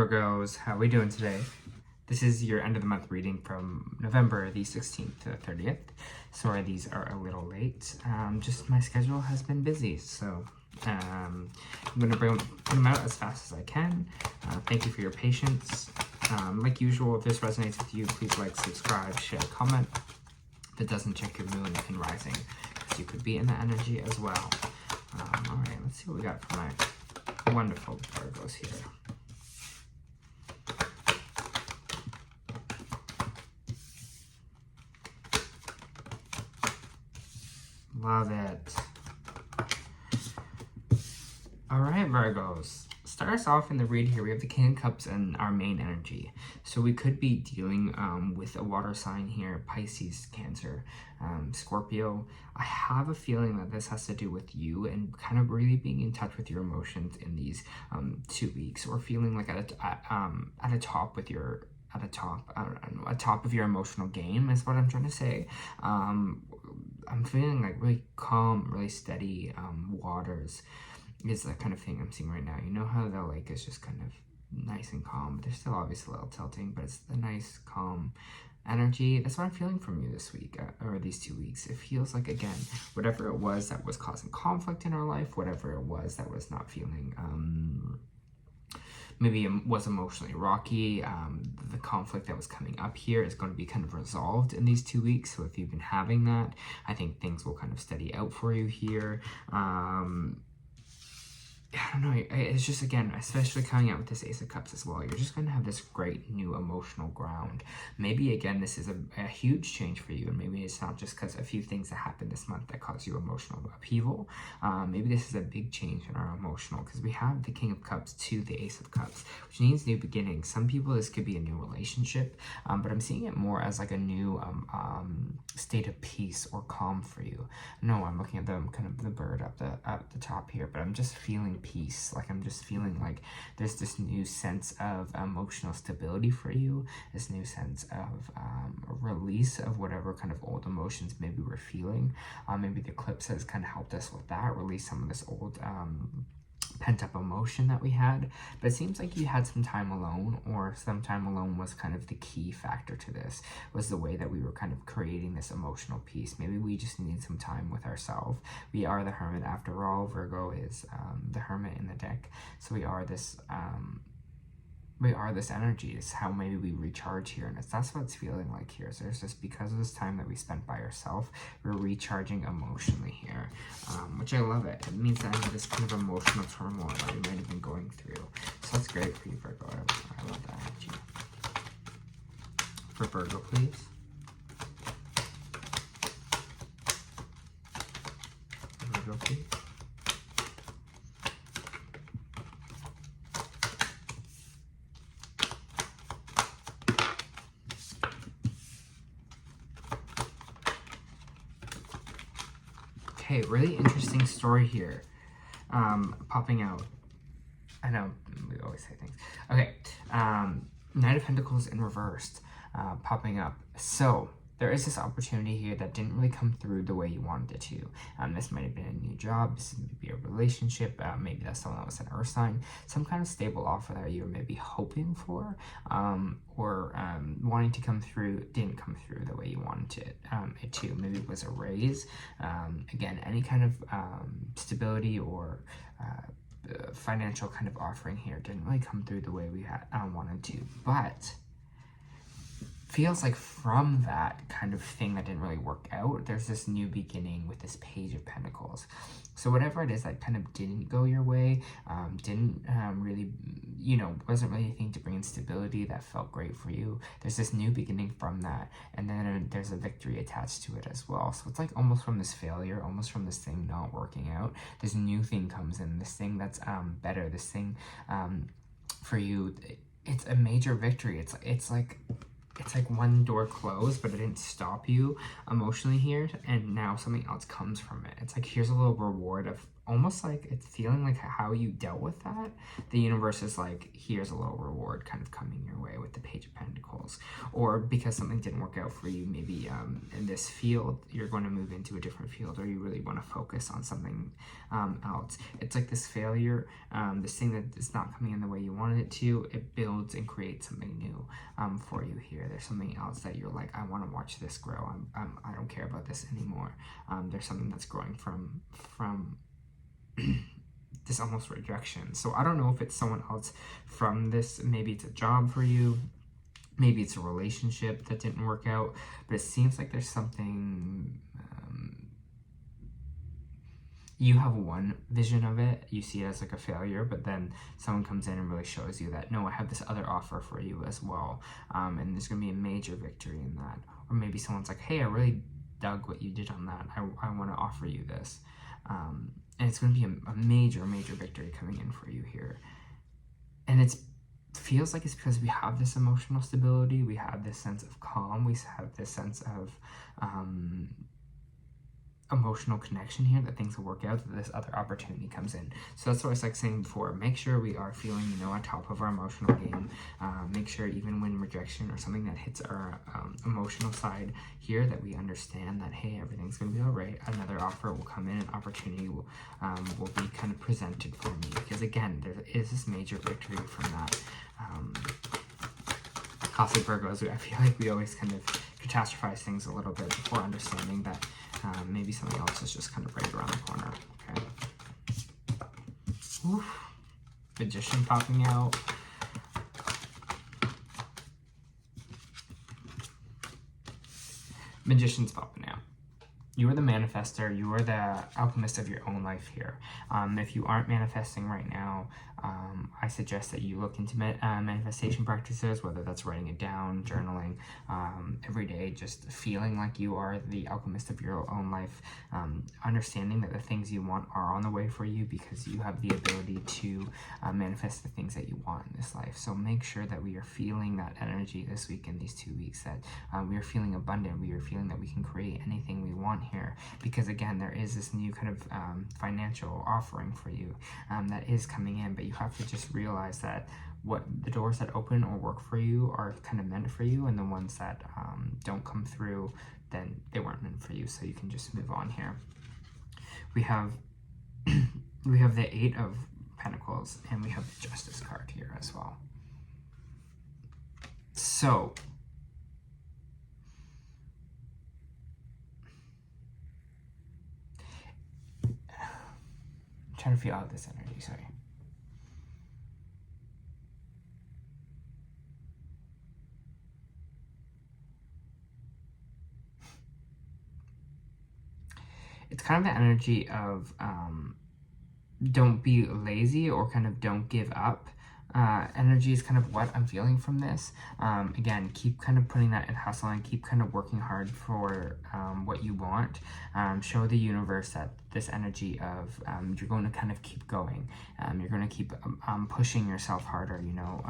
Virgos, how are we doing today? This is your end of the month reading from November the 16th to the 30th. Sorry, these are a little late. Just my schedule has been busy, so I'm going to bring them out as fast as I can. Thank you for your patience. Like usual, if this resonates with you, please like, subscribe, share, comment. If it doesn't, check your moon and rising, because you could be in the energy as well. Alright, let's see what we got for my wonderful Virgos here. Love it. Alright, Virgos. Start us off in the read here. We have the King of Cups and our main energy. So we could be dealing with a water sign here, Pisces, Cancer, Scorpio. I have a feeling that this has to do with you and kind of really being in touch with your emotions in these 2 weeks, or feeling like at a top with your top of your emotional game is what I'm trying to say. I'm feeling like really calm, really steady waters is the kind of thing I'm seeing right now. You know how the lake is just kind of nice and calm, but there's still obviously a little tilting, but it's the nice, calm energy. That's what I'm feeling from you this week, or these 2 weeks. It feels like, again, whatever it was that was causing conflict in our life, whatever it was that was not feeling maybe it was emotionally rocky, the conflict that was coming up here is going to be kind of resolved in these 2 weeks. So if you've been having that, I think things will kind of steady out for you here. I don't know, it's just, again, especially coming out with this Ace of Cups as well, you're just going to have this great new emotional ground. Maybe, again, this is a huge change for you, and maybe it's not just because a few things that happened this month that caused you emotional upheaval. Maybe this is a big change in our emotional, because we have the King of Cups to the Ace of Cups, which means new beginnings. Some people, this could be a new relationship, but I'm seeing it more as like a new state of peace or calm for you. No, I'm looking at the kind of the bird up the top here, but I'm just feeling peace. Like, I'm just feeling like there's this new sense of emotional stability for you, this new sense of release of whatever kind of old emotions maybe we're feeling. Maybe the eclipse has kind of helped us with that, release some of this old pent-up emotion that we had. But it seems like you had some time alone, or some time alone was kind of the key factor to this, was the way that we were kind of creating this emotional peace. Maybe we just needed some time with ourselves. We are the Hermit after all. Virgo is the Hermit in the deck, so we are this energy. It's how maybe we recharge here, and that's what it's feeling like here. So there's just, because of this time that we spent by ourselves, we're recharging emotionally here, which I love it. It means that this kind of emotional turmoil that we might have been going through. So that's great for you, Virgo. I love that energy. For Virgo, please. Virgo, please. Okay, really interesting story here popping out. I know we always say things. Okay, Knight of Pentacles in reversed popping up. So there is this opportunity here that didn't really come through the way you wanted it to. This might have been a new job, this might be a relationship, maybe that's someone that was an earth sign, some kind of stable offer that you were maybe hoping for, or wanting to come through, didn't come through the way you wanted it to. Maybe it was a raise, again, any kind of stability or financial kind of offering here didn't really come through the way we had wanted to, but feels like from that kind of thing that didn't really work out, there's this new beginning with this Page of Pentacles. So whatever it is that kind of didn't go your way, didn't really, wasn't really anything to bring in stability that felt great for you, there's this new beginning from that, and then there's a victory attached to it as well. So it's like almost from this failure, almost from this thing not working out, this new thing comes in, this thing that's better, this thing for you, it's a major victory. It's like it's like one door closed, but it didn't stop you emotionally here, and now something else comes from it. It's like, here's a little reward of almost like it's feeling like how you dealt with that. The universe is like, here's a little reward kind of coming your way with the Page of Pentacles. Or because something didn't work out for you, maybe in this field, you're going to move into a different field, or you really want to focus on something else. It's like this failure, this thing that is not coming in the way you wanted it to, it builds and creates something new for you here. There's something else that you're like, I want to watch this grow. I don't care about this anymore. There's something that's growing from this almost rejection. So I don't know if it's someone else from this. Maybe it's a job for you. Maybe it's a relationship that didn't work out. But it seems like there's something... you have one vision of it. You see it as like a failure. But then someone comes in and really shows you that, no, I have this other offer for you as well. And there's going to be a major victory in that. Or maybe someone's like, hey, I really dug what you did on that. I want to offer you this. And it's going to be a major, major victory coming in for you here. And it feels like it's because we have this emotional stability. We have this sense of calm. We have this sense of emotional connection here, that things will work out, that this other opportunity comes in. So that's what I was like saying before. Make sure we are feeling, you know, on top of our emotional game. Make sure even when rejection or something that hits our emotional side here, that we understand that, hey, everything's going to be all right. Another offer will come in, an opportunity will be kind of presented for me. Because again, there is this major victory from that. Cosmic Virgos, I feel like we always kind of catastrophize things a little bit before understanding that maybe something else is just kind of right around the corner. Okay. Oof. Magician popping out. Magician's popping out. You are the manifester. You are the alchemist of your own life here. If you aren't manifesting right now, I suggest that you look into manifestation practices, whether that's writing it down, journaling, every day, just feeling like you are the alchemist of your own life, understanding that the things you want are on the way for you because you have the ability to manifest the things that you want in this life. So make sure that we are feeling that energy this week and these 2 weeks, that we are feeling abundant, we are feeling that we can create anything we want here, because again, there is this new kind of financial offering for you that is coming in, but you have to just realize that what the doors that open or work for you are kind of meant for you, and the ones that don't come through, then they weren't meant for you, so you can just move on here. We have we have the 8 of Pentacles, and we have the Justice card here as well. So I'm trying to feel out this energy, sorry. It's kind of the energy of don't be lazy, or kind of don't give up. Energy is kind of what I'm feeling from this. Again, keep kind of putting that in hustle and keep kind of working hard for what you want. Show the universe that this energy of you're going to kind of keep going. You're going to keep pushing yourself harder, you know.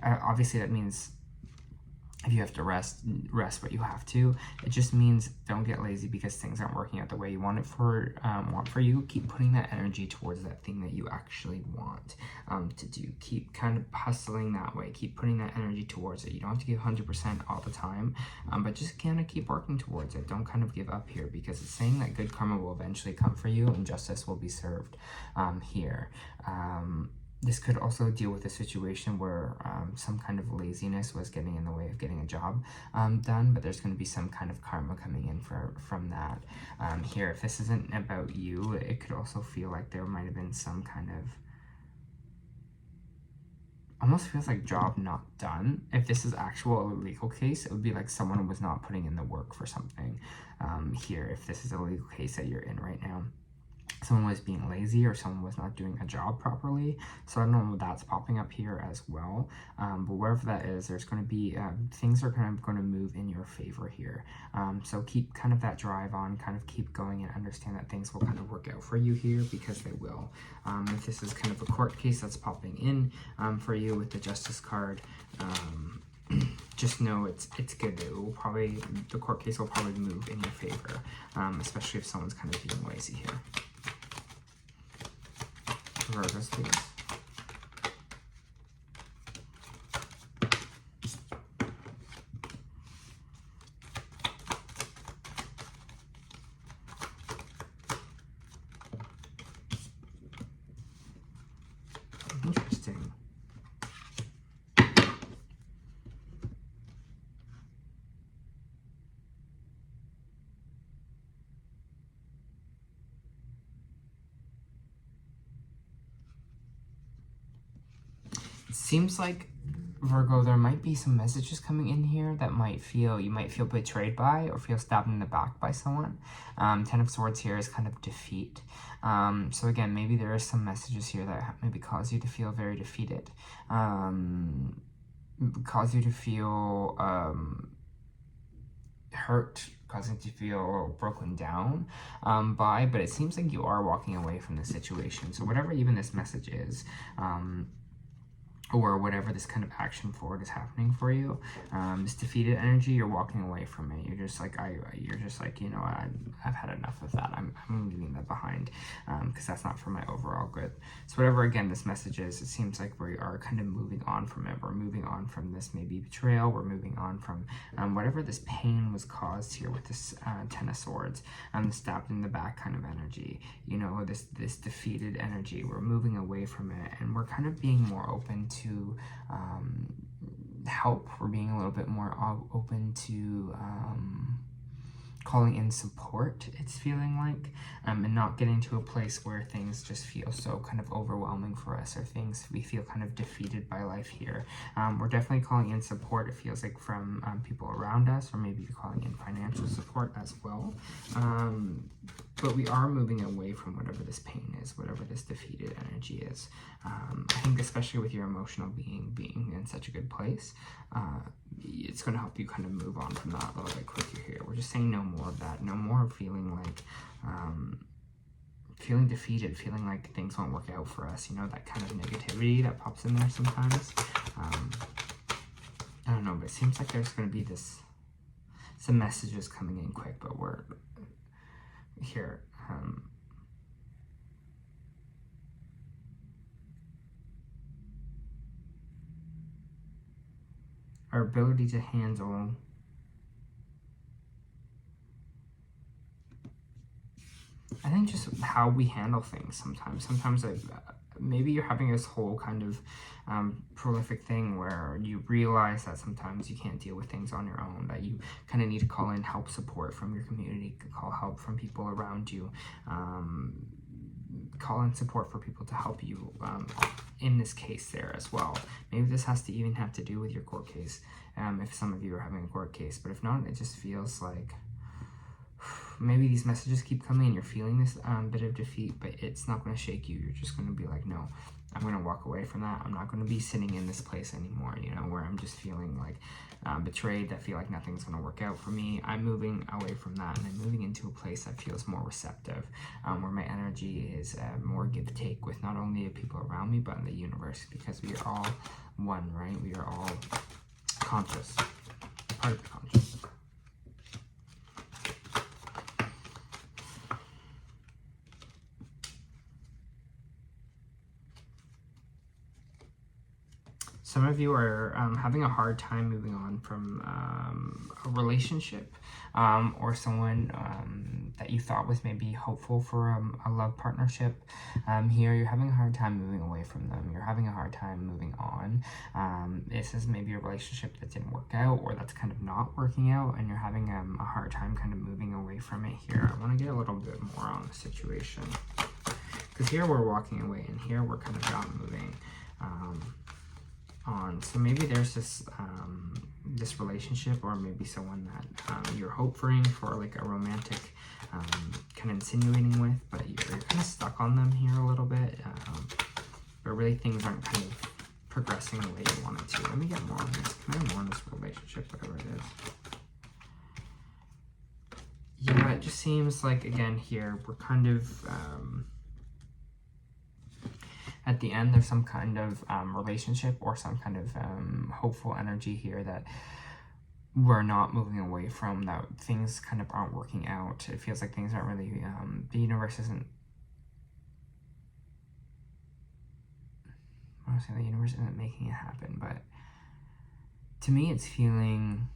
Obviously that means if you have to rest what you have to. It just means don't get lazy because things aren't working out the way you want it for you. Keep putting that energy towards that thing that you actually want to do. Keep kind of hustling that way. Keep putting that energy towards it. You don't have to give 100% all the time, but just kind of keep working towards it. Don't kind of give up here, because it's saying that good karma will eventually come for you and justice will be served here. This could also deal with a situation where some kind of laziness was getting in the way of getting a job done, but there's going to be some kind of karma coming in from that. Here, if this isn't about you, it could also feel like there might have been some kind of, almost feels like job not done. If this is actual legal case, it would be like someone was not putting in the work for something here. If this is a legal case that you're in right now, someone was being lazy or someone was not doing a job properly. So I don't know if that's popping up here as well. But wherever that is, there's going to be, things are kind of going to move in your favor here. So keep kind of that drive on, kind of keep going and understand that things will kind of work out for you here, because they will. If this is kind of a court case that's popping in for you with the Justice card, just know it's good. It will probably, the court case will probably move in your favor, especially if someone's kind of being lazy here. Virgos, please. Interesting. It seems like, Virgo, there might be some messages coming in here that you might feel betrayed by or feel stabbed in the back by someone. Ten of Swords here is kind of defeat. So again, maybe there are some messages here that maybe cause you to feel very defeated. Cause you to feel hurt, causing you to feel broken down but it seems like you are walking away from the situation. So whatever even this message is, or whatever this kind of action forward is happening for you, this defeated energy, you're walking away from it. You're just like, you know, I've had enough of that. I'm leaving that behind, because that's not for my overall good. So whatever, again, this message is, it seems like we are kind of moving on from it. We're moving on from this maybe betrayal. We're moving on from whatever this pain was caused here with this Ten of Swords, the stabbed in the back kind of energy, you know, this defeated energy. We're moving away from it, and we're kind of being more open to help. We're being a little bit more open to calling in support, it's feeling like, and not getting to a place where things just feel so kind of overwhelming for us, or we feel kind of defeated by life here. We're definitely calling in support, it feels like, from people around us, or maybe calling in financial support as well. But we are moving away from whatever this pain is, whatever this defeated energy is. I think especially with your emotional being in such a good place, it's going to help you kind of move on from that a little bit quicker here. We're just saying no more of that. No more of feeling like, feeling defeated, feeling like things won't work out for us. You know, that kind of negativity that pops in there sometimes. I don't know, but it seems like there's going to be some messages coming in quick, but we're here. Our ability to handle I think just how we handle things sometimes. Sometimes maybe you're having this whole kind of prolific thing where you realize that sometimes you can't deal with things on your own, that you kind of need to call in help, support from your community, call help from people around you, call in support for people to help you in this case there as well. Maybe this has to even have to do with your court case, if some of you are having a court case, but if not, it just feels like maybe these messages keep coming and you're feeling this bit of defeat, but it's not going to shake you. You're just going to be like, no, I'm going to walk away from that. I'm not going to be sitting in this place anymore, you know, where I'm just feeling like betrayed, that feel like nothing's going to work out for me. I'm moving away from that, and I'm moving into a place that feels more receptive, where my energy is more give take with not only the people around me, but in the universe, because we are all one, right? We are all conscious, part of the conscious. Some of you are having a hard time moving on from a relationship or someone that you thought was maybe hopeful for a love partnership. Here, you're having a hard time moving away from them. You're having a hard time moving on. This is maybe a relationship that didn't work out, or that's kind of not working out, and you're having a hard time kind of moving away from it here. I want to get a little bit more on the situation, because here we're walking away, and here we're kind of not moving on. So maybe there's this this relationship, or maybe someone that you're hoping for like a romantic kind of insinuating with, but you're kind of stuck on them here a little bit, but really things aren't kind of progressing the way you want it to. Let me get more on this. Can I have more on this relationship, whatever it is? Yeah, it just seems like, again, here we're kind of at the end, there's some kind of relationship or some kind of hopeful energy here that we're not moving away from, that things kind of aren't working out. It feels like things aren't really, the universe isn't, I want to say the universe isn't making it happen, but to me it's feeling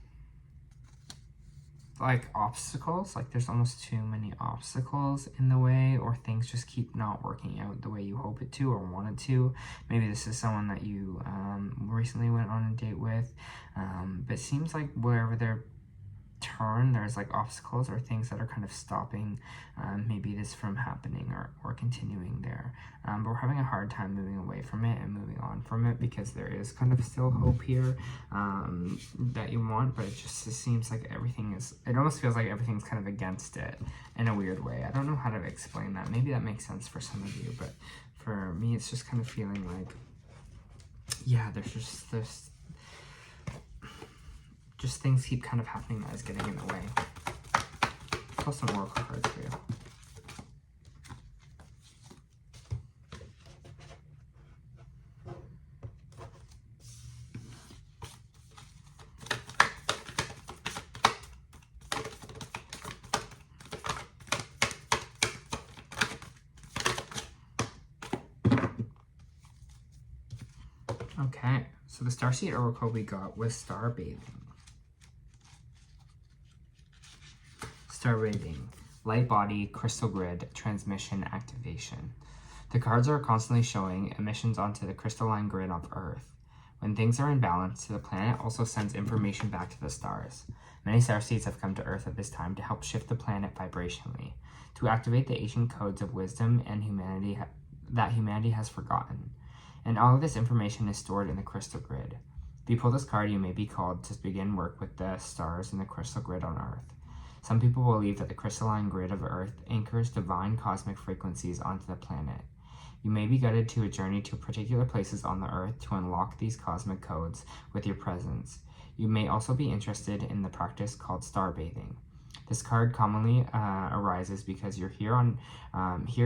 like obstacles, like there's almost too many obstacles in the way, or things just keep not working out the way you hope it to or want it to. Maybe this is someone that you recently went on a date with, but it seems like wherever they're turn, there's like obstacles or things that are kind of stopping maybe this from happening or continuing there, but we're having a hard time moving away from it and moving on from it, because there is kind of still hope here that you want, but it seems like everything is, it almost feels like everything's kind of against it in a weird way. I don't know how to explain that. Maybe that makes sense for some of you, but for me it's just kind of feeling like, yeah, there's just things keep kind of happening that is getting in the way. Pull some oracle cards for you. Okay, so the starseed oracle we got was Star Bathing. Star Bathing, light body, crystal grid, transmission, activation. The cards are constantly showing emissions onto the crystalline grid of Earth. When things are in balance, the planet also sends information back to the stars. Many starseeds have come to Earth at this time to help shift the planet vibrationally, to activate the ancient codes of wisdom and humanity that humanity has forgotten. And all of this information is stored in the crystal grid. If you pull this card, you may be called to begin work with the stars in the crystal grid on Earth. Some people believe that the crystalline grid of Earth anchors divine cosmic frequencies onto the planet. You may be guided to a journey to particular places on the Earth to unlock these cosmic codes with your presence. You may also be interested in the practice called star bathing. This card commonly arises because you're here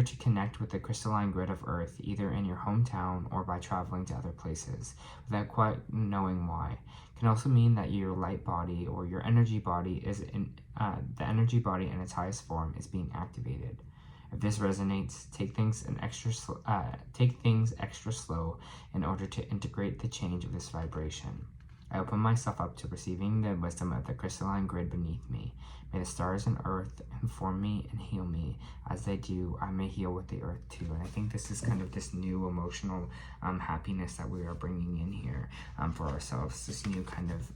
to connect with the crystalline grid of Earth, either in your hometown or by traveling to other places, without quite knowing why. It can also mean that your light body or your energy body is the energy body in its highest form is being activated. If this resonates, take things extra slow in order to integrate the change of this vibration. I open myself up to receiving the wisdom of the crystalline grid beneath me. May the stars and Earth inform me and heal me. As they do, I may heal with the Earth too. And I think this is kind of this new emotional happiness that we are bringing in here for ourselves. This new kind of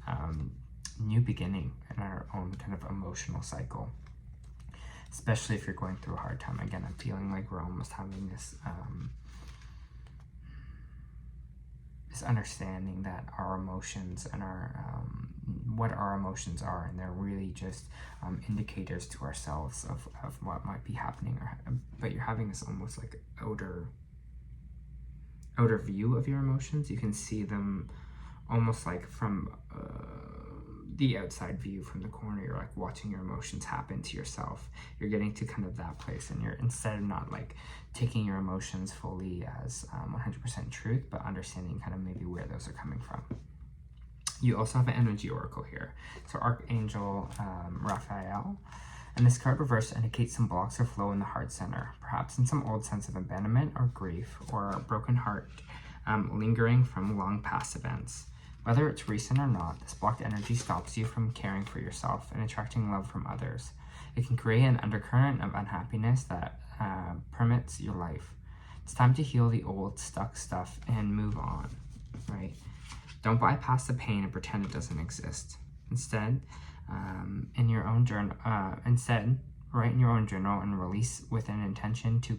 new beginning in our own kind of emotional cycle. Especially if you're going through a hard time. Again, I'm feeling like we're almost having this this understanding that our emotions and our what our emotions are, and they're really just indicators to ourselves of what might be happening, but you're having this almost like outer view of your emotions. You can see them almost like from the outside view from the corner. You're like watching your emotions happen to yourself. You're getting to kind of that place, and you're, instead of not like taking your emotions fully as 100% truth, but understanding kind of maybe where those are coming from. You also have an energy oracle here. So Archangel Raphael. And this card reversed indicates some blocks or flow in the heart center, perhaps in some old sense of abandonment or grief or a broken heart lingering from long past events. Whether it's recent or not, this blocked energy stops you from caring for yourself and attracting love from others. It can create an undercurrent of unhappiness that permits your life. It's time to heal the old stuck stuff and move on, right? Don't bypass the pain and pretend it doesn't exist. Instead, in your own journal, write in your own journal and release with an intention to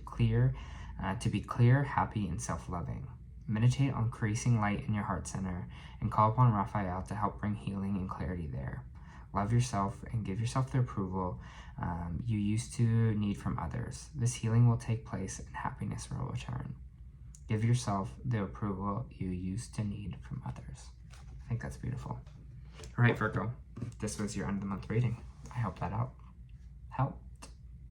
be clear, happy, and self-loving. Meditate on increasing light in your heart center and call upon Raphael to help bring healing and clarity there. Love yourself and give yourself the approval you used to need from others. This healing will take place and happiness will return. Give yourself the approval you used to need from others. I think that's beautiful. All right, Virgo, this was your end of the month reading. I hope that helped.